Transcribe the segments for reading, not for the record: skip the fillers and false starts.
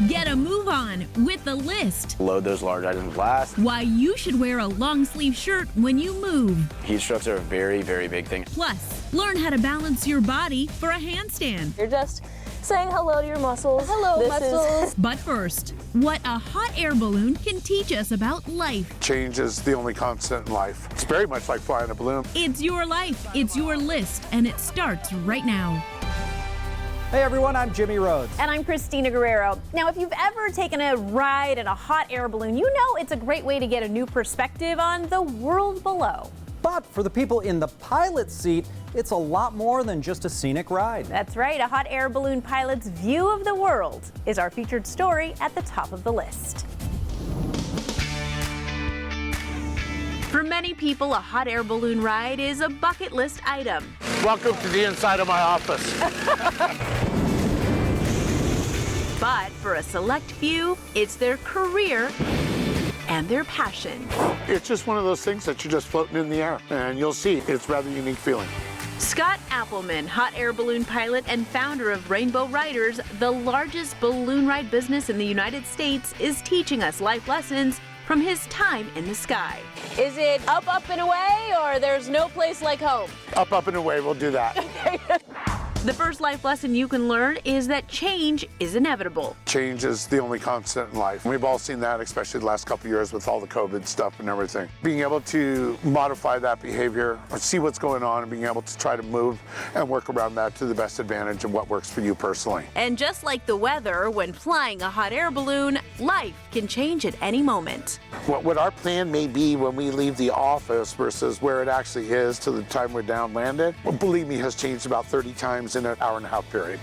Get a move on with the list. Load those large items last. Why you should wear a long sleeve shirt when you move. Heat strokes are a very, very big thing. Plus, learn how to balance your body for a handstand. You're just saying hello to your muscles. Hello, muscles. But first, what a hot air balloon can teach us about life. Change is the only constant in life. It's very much like flying a balloon. It's your life, it's your list, and it starts right now. Hey everyone, I'm Jimmy Rhodes. And I'm Christina Guerrero. Now, if you've ever taken a ride in a hot air balloon, you know it's a great way to get a new perspective on the world below. But for the people in the pilot's seat, it's a lot more than just a scenic ride. That's right, a hot air balloon pilot's view of the world is our featured story at the top of the list. For many people, a hot air balloon ride is a bucket list item. Welcome to the inside of my office. But for a select few, it's their career and their passion. It's just one of those things that you're just floating in the air, and you'll see it's a rather unique feeling. Scott Appleman, hot air balloon pilot and founder of Rainbow Riders, the largest balloon ride business in the United States, is teaching us life lessons from his time in the sky. Is it up, up, and away, or there's no place like home? Up, up, and away, we'll do that. The first life lesson you can learn is that change is inevitable. Change is the only constant in life. We've all seen that, especially the last couple of years with all the COVID stuff and everything. Being able to modify that behavior, or see what's going on, and being able to try to move and work around that to the best advantage of what works for you personally. And just like the weather, when flying a hot air balloon, life can change at any moment. What our plan may be when we leave the office versus where it actually is to the time we're down landed, well, believe me, has changed about 30 times in an hour-and-a-half period.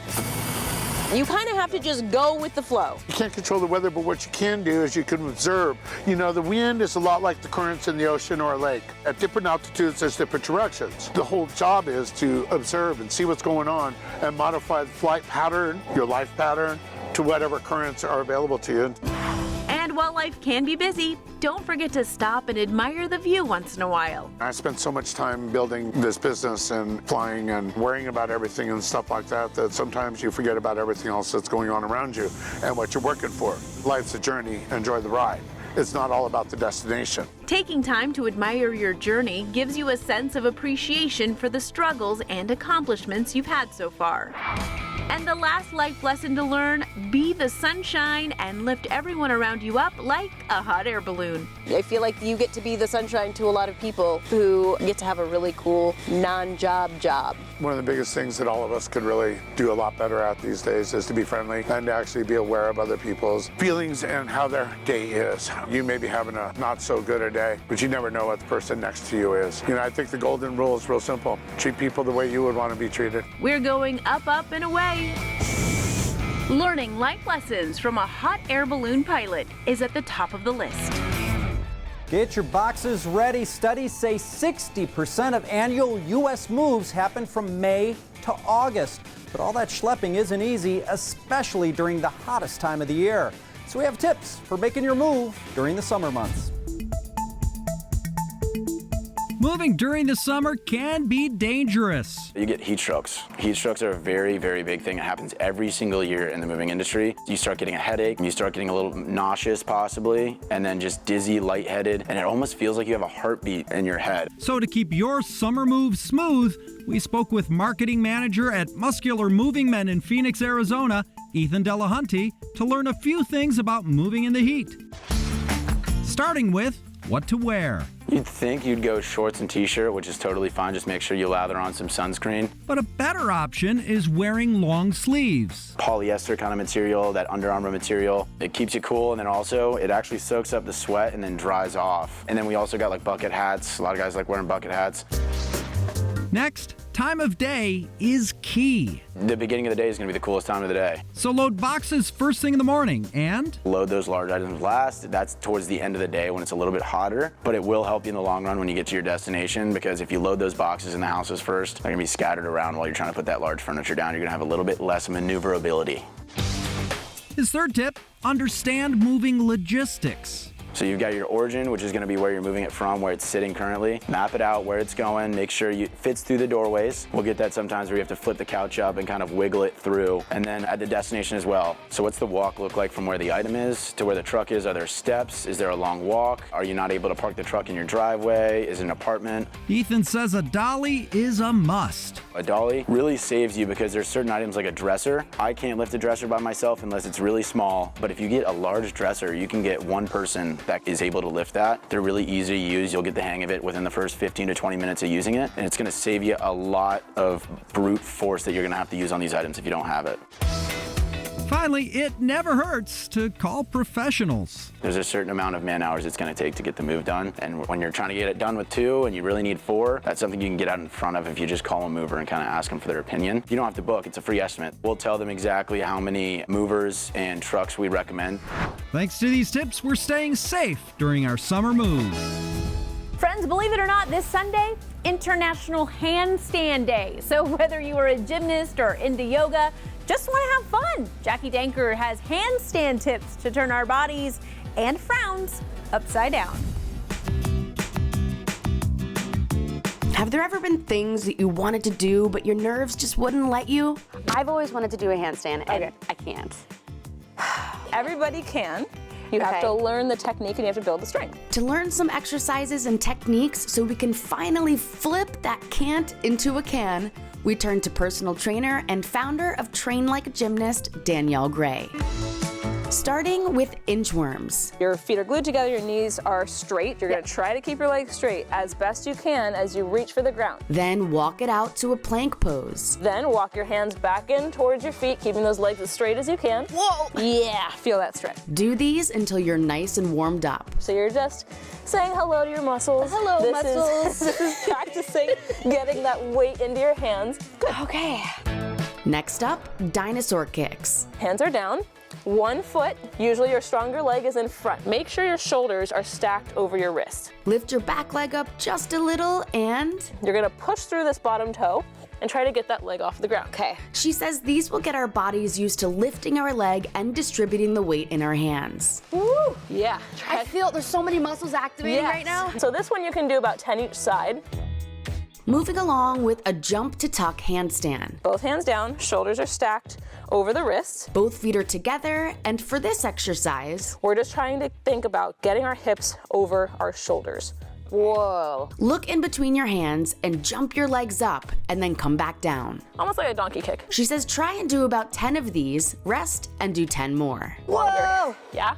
You kind of have to just go with the flow. You can't control the weather, but what you can do is you can observe. You know, the wind is a lot like the currents in the ocean or a lake. At different altitudes, there's different directions. The whole job is to observe and see what's going on and modify the flight pattern, your life pattern, to whatever currents are available to you. And while life can be busy, don't forget to stop and admire the view once in a while. I spent so much time building this business and flying and worrying about everything and stuff like that, that sometimes you forget about everything else that's going on around you and what you're working for. Life's a journey, enjoy the ride. It's not all about the destination. Taking time to admire your journey gives you a sense of appreciation for the struggles and accomplishments you've had so far. And the last life lesson to learn, be the sunshine and lift everyone around you up like a hot air balloon. I feel like you get to be the sunshine to a lot of people who get to have a really cool non-job job. One of the biggest things that all of us could really do a lot better at these days is to be friendly and to actually be aware of other people's feelings and how their day is. You may be having a not so good a day, but you never know what the person next to you is. You know, I think the golden rule is real simple. Treat people the way you would want to be treated. We're going up, up, and away. Learning life lessons from a hot air balloon pilot is at the top of the list. Get your boxes ready. Studies say 60% of annual U.S. moves happen from May to August. But all that schlepping isn't easy, especially during the hottest time of the year. So we have tips for making your move during the summer months. Moving during the summer can be dangerous. You get heat strokes. Heat strokes are a very, very big thing. It happens every single year in the moving industry. You start getting a headache, you start getting a little nauseous possibly, and then just dizzy, lightheaded, and it almost feels like you have a heartbeat in your head. So to keep your summer move smooth, we spoke with marketing manager at Muscular Moving Men in Phoenix, Arizona, Ethan Delahunty, to learn a few things about moving in the heat. Starting with what to wear. You'd think you'd go shorts and t-shirt, which is totally fine. Just make sure you lather on some sunscreen. But a better option is wearing long sleeves. Polyester kind of material, that Under Armour material. It keeps you cool, and then also it actually soaks up the sweat and then dries off. And then we also got like bucket hats. A lot of guys like wearing bucket hats. Next, time of day is key. The beginning of the day is going to be the coolest time of the day. So load boxes first thing in the morning and load those large items last. That's towards the end of the day when it's a little bit hotter, but it will help you in the long run when you get to your destination, because if you load those boxes in the houses first, they're going to be scattered around while you're trying to put that large furniture down. You're going to have a little bit less maneuverability. His third tip, understand moving logistics. So you've got your origin, which is going to be where you're moving it from, where it's sitting currently. Map it out where it's going, make sure it fits through the doorways. We'll get that sometimes where you have to flip the couch up and kind of wiggle it through, and then at the destination as well. So what's the walk look like from where the item is to where the truck is? Are there steps? Is there a long walk? Are you not able to park the truck in your driveway? Is it an apartment? Ethan says a dolly is a must. A dolly really saves you because there's certain items like a dresser. I can't lift a dresser by myself unless it's really small, but if you get a large dresser, you can get one person that is able to lift that. They're really easy to use. You'll get the hang of it within the first 15 to 20 minutes of using it, and it's gonna save you a lot of brute force that you're gonna have to use on these items if you don't have it. Finally, it never hurts to call professionals. There's a certain amount of man hours it's going to take to get the move done, and when you're trying to get it done with 2 and you really need 4, that's something you can get out in front of if you just call a mover and kind of ask them for their opinion. You don't have to book, it's a free estimate. We'll tell them exactly how many movers and trucks we recommend. Thanks to these tips, we're staying safe during our summer move. Friends, believe it or not, this Sunday, International Handstand Day. So whether you are a gymnast or into yoga, just want to have fun, Jackie Danker has handstand tips to turn our bodies and frowns upside down. Have there ever been things that you wanted to do, but your nerves just wouldn't let you? I've always wanted to do a handstand, and I can't. Everybody can. You have to learn the technique and you have to build the strength. To learn some exercises and techniques so we can finally flip that can't into a can, we turn to personal trainer and founder of Train Like a Gymnast, Danielle Gray. Starting with inchworms. Your feet are glued together, your knees are straight. You're gonna try to keep your legs straight as best you can as you reach for the ground. Then walk it out to a plank pose. Then walk your hands back in towards your feet, keeping those legs as straight as you can. Whoa! Yeah, feel that stretch. Do these until you're nice and warmed up. So you're just saying hello to your muscles. Hello, muscles. This is practicing getting that weight into your hands. Good. Okay. Next up, dinosaur kicks. Hands are down. One foot, usually your stronger leg, is in front. Make sure your shoulders are stacked over your wrist. Lift your back leg up just a little and... You're gonna push through this bottom toe and try to get that leg off the ground. Okay. She says these will get our bodies used to lifting our leg and distributing the weight in our hands. Woo! Yeah. I feel there's so many muscles activating right now. So this one you can do about 10 each side. Moving along with a jump to tuck handstand. Both hands down, shoulders are stacked over the wrists. Both feet are together, and for this exercise, we're just trying to think about getting our hips over our shoulders. Whoa. Look in between your hands and jump your legs up and then come back down. Almost like a donkey kick. She says try and do about 10 of these, rest, and do 10 more. Whoa! Yeah?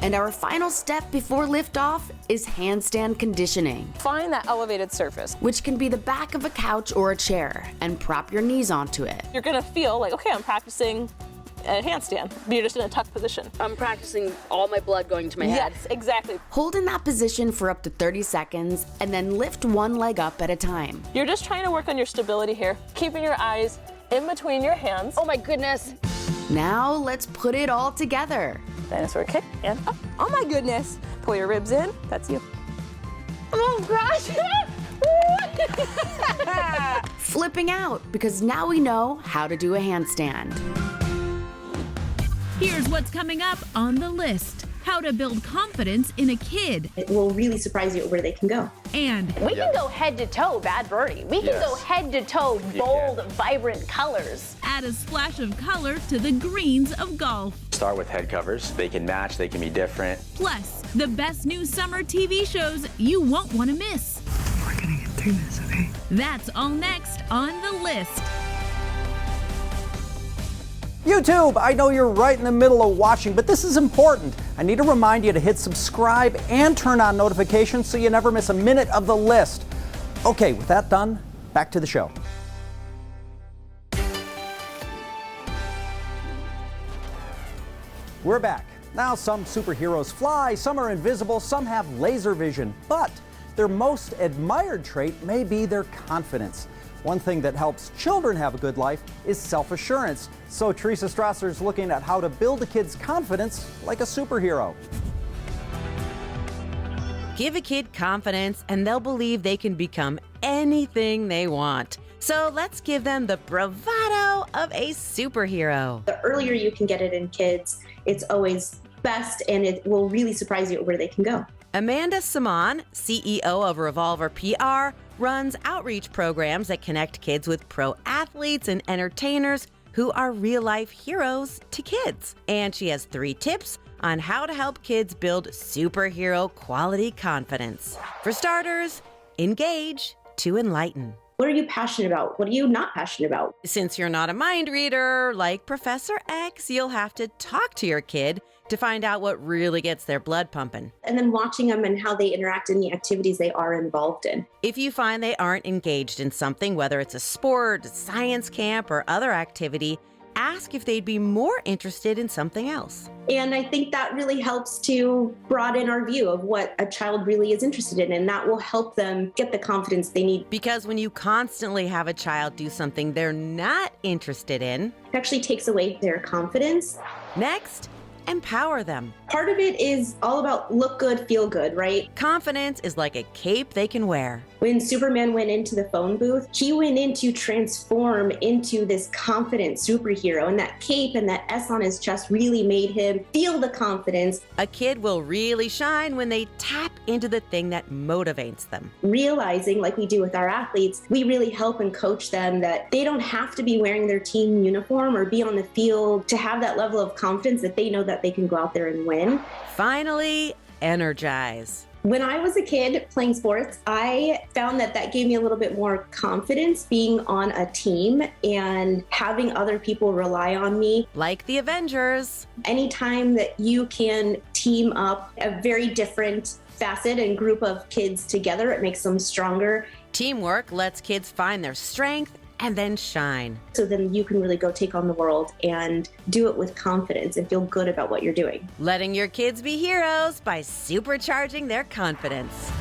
And our final step before liftoff is handstand conditioning. Find that elevated surface, which can be the back of a couch or a chair, and prop your knees onto it. You're gonna feel like, okay, I'm practicing a handstand, but you're just in a tucked position. I'm practicing all my blood going to my head. Yes, exactly. Hold in that position for up to 30 seconds, and then lift one leg up at a time. You're just trying to work on your stability here, keeping your eyes in between your hands. Oh my goodness. Now let's put it all together. Dinosaur kick and up. Oh my goodness. Pull your ribs in. That's you. Oh gosh. Flipping out, because now we know how to do a handstand. Here's what's coming up on the list. How to build confidence in a kid. It will really surprise you where they can go. And we can go head to toe, Bad Birdie. We can go head to toe, bold, vibrant colors. Add a splash of color to the greens of golf. Start with head covers. They can match, they can be different. Plus, the best new summer TV shows you won't want to miss. We're gonna get through this, okay? That's all next on the list. YouTube, I know you're right in the middle of watching, but this is important. I need to remind you to hit subscribe and turn on notifications so you never miss a minute of the list. Okay, with that done, back to the show. We're back. Now some superheroes fly, some are invisible, some have laser vision, but their most admired trait may be their confidence. One thing that helps children have a good life is self-assurance. So Teresa Strasser is looking at how to build a kid's confidence like a superhero. Give a kid confidence and they'll believe they can become anything they want. So let's give them the bravado of a superhero. The earlier you can get it in kids, it's always best, and it will really surprise you at where they can go. Amanda Simon, CEO of Revolver PR, runs outreach programs that connect kids with pro athletes and entertainers who are real-life heroes to kids. And she has 3 tips on how to help kids build superhero quality confidence. For starters, engage to enlighten. What are you passionate about? What are you not passionate about? Since you're not a mind reader like Professor X, you'll have to talk to your kid to find out what really gets their blood pumping. And then watching them and how they interact in the activities they are involved in. If you find they aren't engaged in something, whether it's a sport, science camp, or other activity, ask if they'd be more interested in something else. And I think that really helps to broaden our view of what a child really is interested in, and that will help them get the confidence they need. Because when you constantly have a child do something they're not interested in, it actually takes away their confidence. Next, empower them. Part of it is all about look good, feel good, right? Confidence is like a cape they can wear. When Superman went into the phone booth, he went in to transform into this confident superhero, and that cape and that S on his chest really made him feel the confidence. A kid will really shine when they tap into the thing that motivates them. Realizing, like we do with our athletes, we really help and coach them that they don't have to be wearing their team uniform or be on the field to have that level of confidence that they know that they can go out there and win. Finally, energize. When I was a kid playing sports, I found that gave me a little bit more confidence being on a team and having other people rely on me. Like the Avengers. Anytime that you can team up a very different facet and group of kids together, it makes them stronger. Teamwork lets kids find their strength and then shine. So then you can really go take on the world and do it with confidence and feel good about what you're doing. Letting your kids be heroes by supercharging their confidence.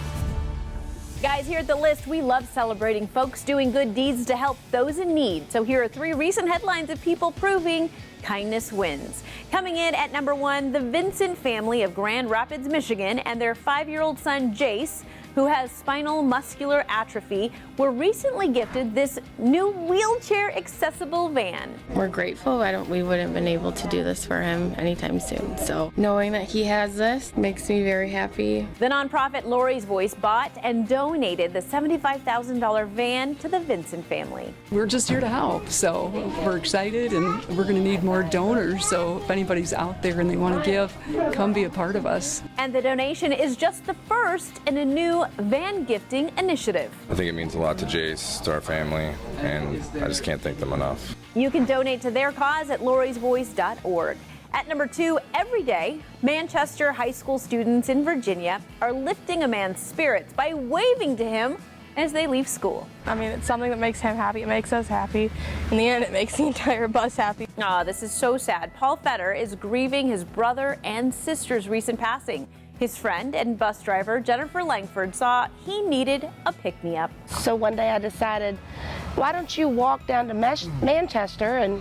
Guys, here at The List, we love celebrating folks doing good deeds to help those in need. So here are 3 recent headlines of people proving kindness wins. Coming in at number 1, the Vincent family of Grand Rapids, Michigan, and their 5-year-old son, Jace, who has spinal muscular atrophy, were recently gifted this new wheelchair-accessible van. We're grateful. We wouldn't have been able to do this for him anytime soon. So knowing that he has this makes me very happy. The nonprofit Lori's Voice bought and donated the $75,000 van to the Vincent family. We're just here to help, so we're excited, and we're going to need more donors. So if anybody's out there and they want to give, come be a part of us. And the donation is just the first in a new van gifting initiative. I think it means a lot to Jace, to our family, and I just can't thank them enough. You can donate to their cause at lorisvoice.org. At number 2, every day, Manchester high school students in Virginia are lifting a man's spirits by waving to him as they leave school. I mean, it's something that makes him happy. It makes us happy. In the end, it makes the entire bus happy. Aw, this is so sad. Paul Fetter is grieving his brother and sister's recent passing. His friend and bus driver, Jennifer Langford, saw he needed a pick-me-up. So one day I decided, why don't you walk down to Manchester, and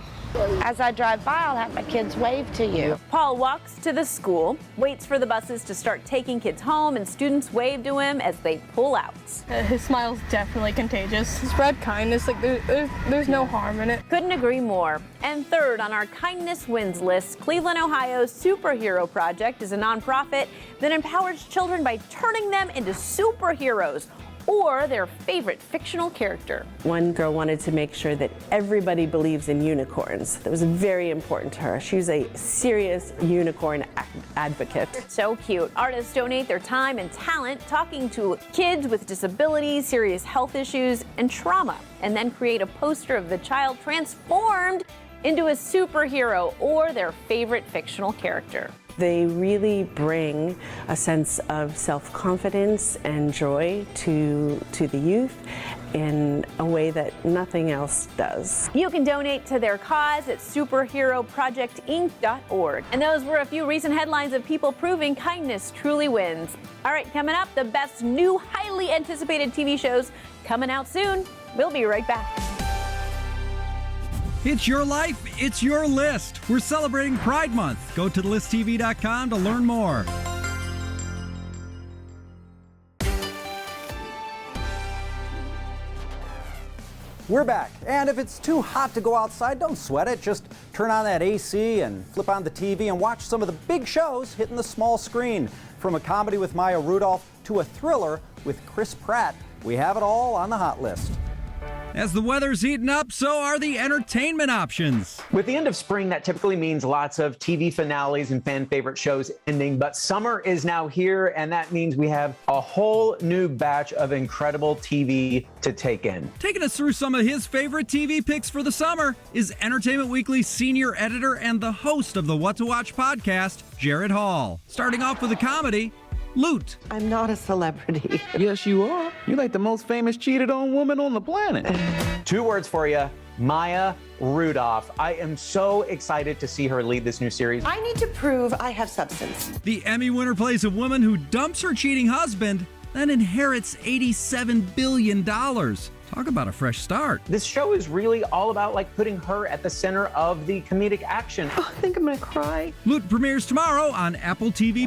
as I drive by, I'll have my kids wave to you. Paul walks to the school, waits for the buses to start taking kids home, and students wave to him as they pull out. His smile's definitely contagious. Spread kindness, like there's no harm in it. Couldn't agree more. And third on our Kindness Wins list, Cleveland, Ohio's Superhero Project is a nonprofit that empowers children by turning them into superheroes or their favorite fictional character. One girl wanted to make sure that everybody believes in unicorns. That was very important to her. She was a serious unicorn advocate. So cute. Artists donate their time and talent talking to kids with disabilities, serious health issues, and trauma, and then create a poster of the child transformed into a superhero or their favorite fictional character. They really bring a sense of self-confidence and joy to the youth in a way that nothing else does. You can donate to their cause at superheroprojectinc.org. And those were a few recent headlines of people proving kindness truly wins. All right, coming up, the best new highly anticipated TV shows coming out soon. We'll be right back. It's your life, it's your list. We're celebrating Pride Month. Go to thelisttv.com to learn more. We're back, and if it's too hot to go outside, don't sweat it. Just turn on that AC and flip on the TV and watch some of the big shows hitting the small screen. From a comedy with Maya Rudolph to a thriller with Chris Pratt, we have it all on the hot list. As the weather's heating up, so are the entertainment options. With the end of spring, that typically means lots of TV finales and fan favorite shows ending, but summer is now here, and that means we have a whole new batch of incredible TV to take in. Taking us through some of his favorite TV picks for the summer is Entertainment Weekly's senior editor and the host of the What to Watch podcast, Jared Hall. Starting off with a comedy, Loot. I'm not a celebrity. Yes, you are. You're like the most famous cheated on woman on the planet. 2 words for you, Maya Rudolph. I am so excited to see her lead this new series. I need to prove I have substance. The Emmy winner plays a woman who dumps her cheating husband, then inherits $87 billion. Talk about a fresh start. This show is really all about putting her at the center of the comedic action. Oh, I think I'm gonna cry. Loot premieres tomorrow on Apple TV+.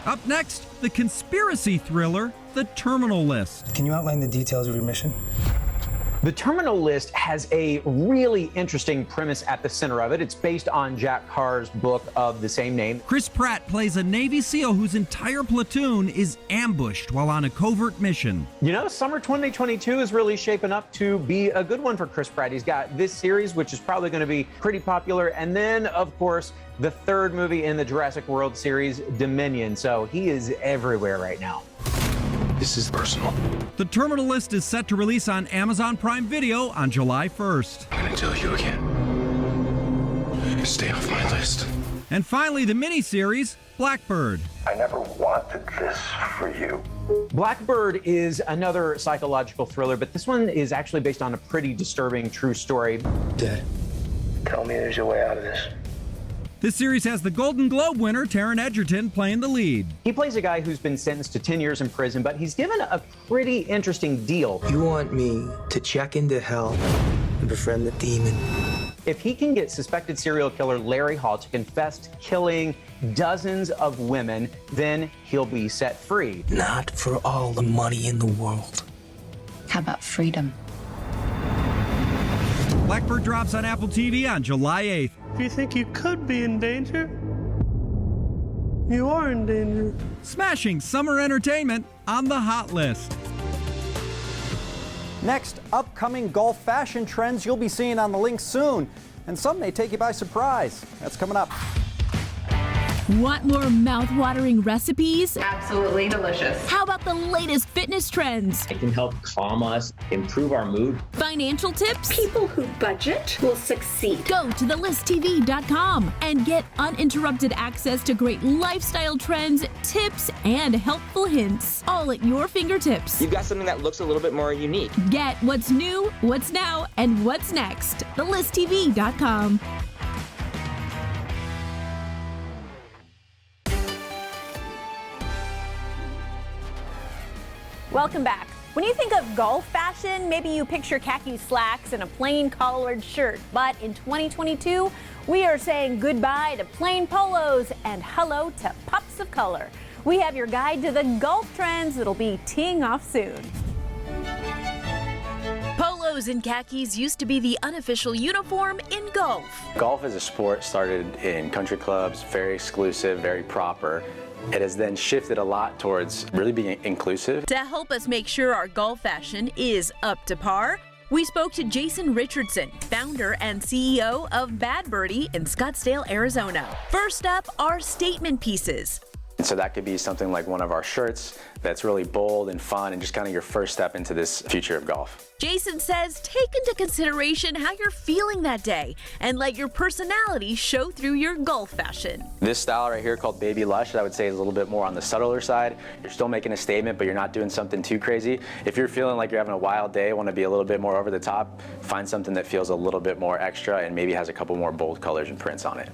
Up next, the conspiracy thriller, The Terminal List. Can you outline the details of your mission? The Terminal List has a really interesting premise at the center of it. It's based on Jack Carr's book of the same name. Chris Pratt plays a Navy SEAL whose entire platoon is ambushed while on a covert mission. You know, summer 2022 is really shaping up to be a good one for Chris Pratt. He's got this series, which is probably going to be pretty popular, and then, of course, the 3rd movie in the Jurassic World series, Dominion. So he is everywhere right now. This is personal. The Terminal List is set to release on Amazon Prime Video on July 1st. I'm gonna tell you again. Stay off my list. And finally, the miniseries, Blackbird. I never wanted this for you. Blackbird is another psychological thriller, but this one is actually based on a pretty disturbing true story. Dad, tell me there's a way out of this. This series has the Golden Globe winner, Taron Egerton, playing the lead. He plays a guy who's been sentenced to 10 years in prison, but he's given a pretty interesting deal. You want me to check into hell and befriend the demon? If he can get suspected serial killer Larry Hall to confess to killing dozens of women, then he'll be set free. Not for all the money in the world. How about freedom? Blackbird drops on Apple TV on July 8th. If you think you could be in danger, you are in danger. Smashing summer entertainment on the hot list. Next, upcoming golf fashion trends you'll be seeing on the link soon. And some may take you by surprise. That's coming up. Want more mouth-watering recipes? Absolutely delicious. How about the latest fitness trends? It can help calm us, improve our mood. Financial tips? People who budget will succeed. Go to thelisttv.com and get uninterrupted access to great lifestyle trends, tips, and helpful hints, all at your fingertips. You've got something that looks a little bit more unique. Get what's new, what's now, and what's next. thelisttv.com. Welcome back. When you think of golf fashion, maybe you picture khaki slacks and a plain collared shirt. But in 2022, we are saying goodbye to plain polos and hello to pops of color. We have your guide to the golf trends that'll be teeing off soon. Polos and khakis used to be the unofficial uniform in golf. Golf as a sport started in country clubs, very exclusive, very proper. It has then shifted a lot towards really being inclusive. To help us make sure our golf fashion is up to par, we spoke to Jason Richardson, founder and CEO of Bad Birdie in Scottsdale, Arizona. First up are statement pieces. And so that could be something like one of our shirts that's really bold and fun and just kind of your first step into this future of golf. Jason says take into consideration how you're feeling that day and let your personality show through your golf fashion. This style right here called Baby Lush, I would say is a little bit more on the subtler side. You're still making a statement, but you're not doing something too crazy. If you're feeling like you're having a wild day, want to be a little bit more over the top, find something that feels a little bit more extra and maybe has a couple more bold colors and prints on it.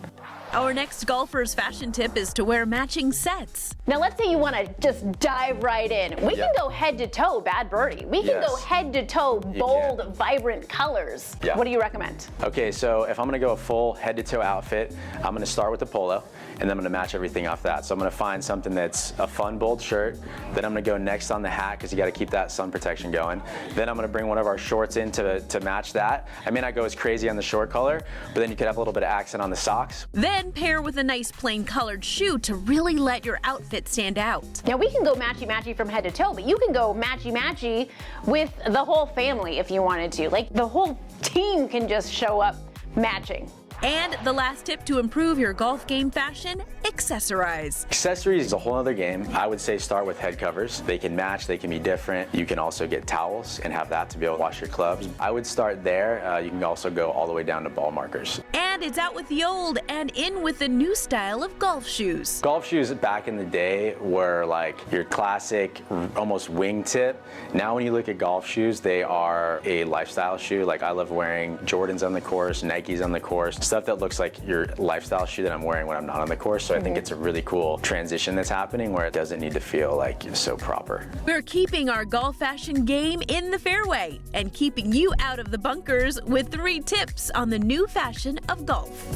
Our next golfer's fashion tip is to wear matching sets. sets. Now let's say you want to just dive right in. We can go head to toe, Bad Birdie. We can go head to toe, bold, vibrant colors. Yeah. What do you recommend? Okay, so if I'm gonna go a full head to toe outfit, I'm gonna start with the polo, and then I'm gonna match everything off that. So I'm gonna find something that's a fun, bold shirt. Then I'm gonna go next on the hat, because you gotta keep that sun protection going. Then I'm gonna bring one of our shorts in to match that. I may not go as crazy on the short color, but then you could have a little bit of accent on the socks. Then pair with a nice plain colored shoe to really let your outfit stand out. Now we can go matchy-matchy from head to toe, but you can go matchy-matchy with the whole family if you wanted to. Like the whole team can just show up matching. And the last tip to improve your golf game fashion, accessorize. Accessories is a whole other game. I would say start with head covers. They can match, they can be different. You can also get towels and have that to be able to wash your clubs. I would start there. You can also go all the way down to ball markers. And it's out with the old and in with the new style of golf shoes. Golf shoes back in the day were like your classic, almost wingtip. Now when you look at golf shoes, they are a lifestyle shoe. Like I love wearing Jordans on the course, Nikes on the course. Stuff that looks like your lifestyle shoe that I'm wearing when I'm not on the course. So I think it's a really cool transition that's happening where it doesn't need to feel like you're so proper. We're keeping our golf fashion game in the fairway and keeping you out of the bunkers with 3 tips on the new fashion of golf.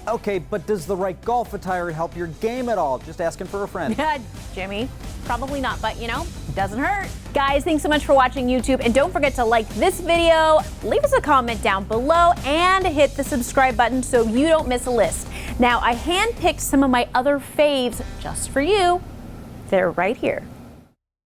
Okay, but does the right golf attire help your game at all? Just asking for a friend. Jimmy, probably not, but you know, doesn't hurt. Guys, thanks so much for watching YouTube, and don't forget to like this video, leave us a comment down below, and hit the subscribe button so you don't miss a list. Now, I handpicked some of my other faves just for you. They're right here.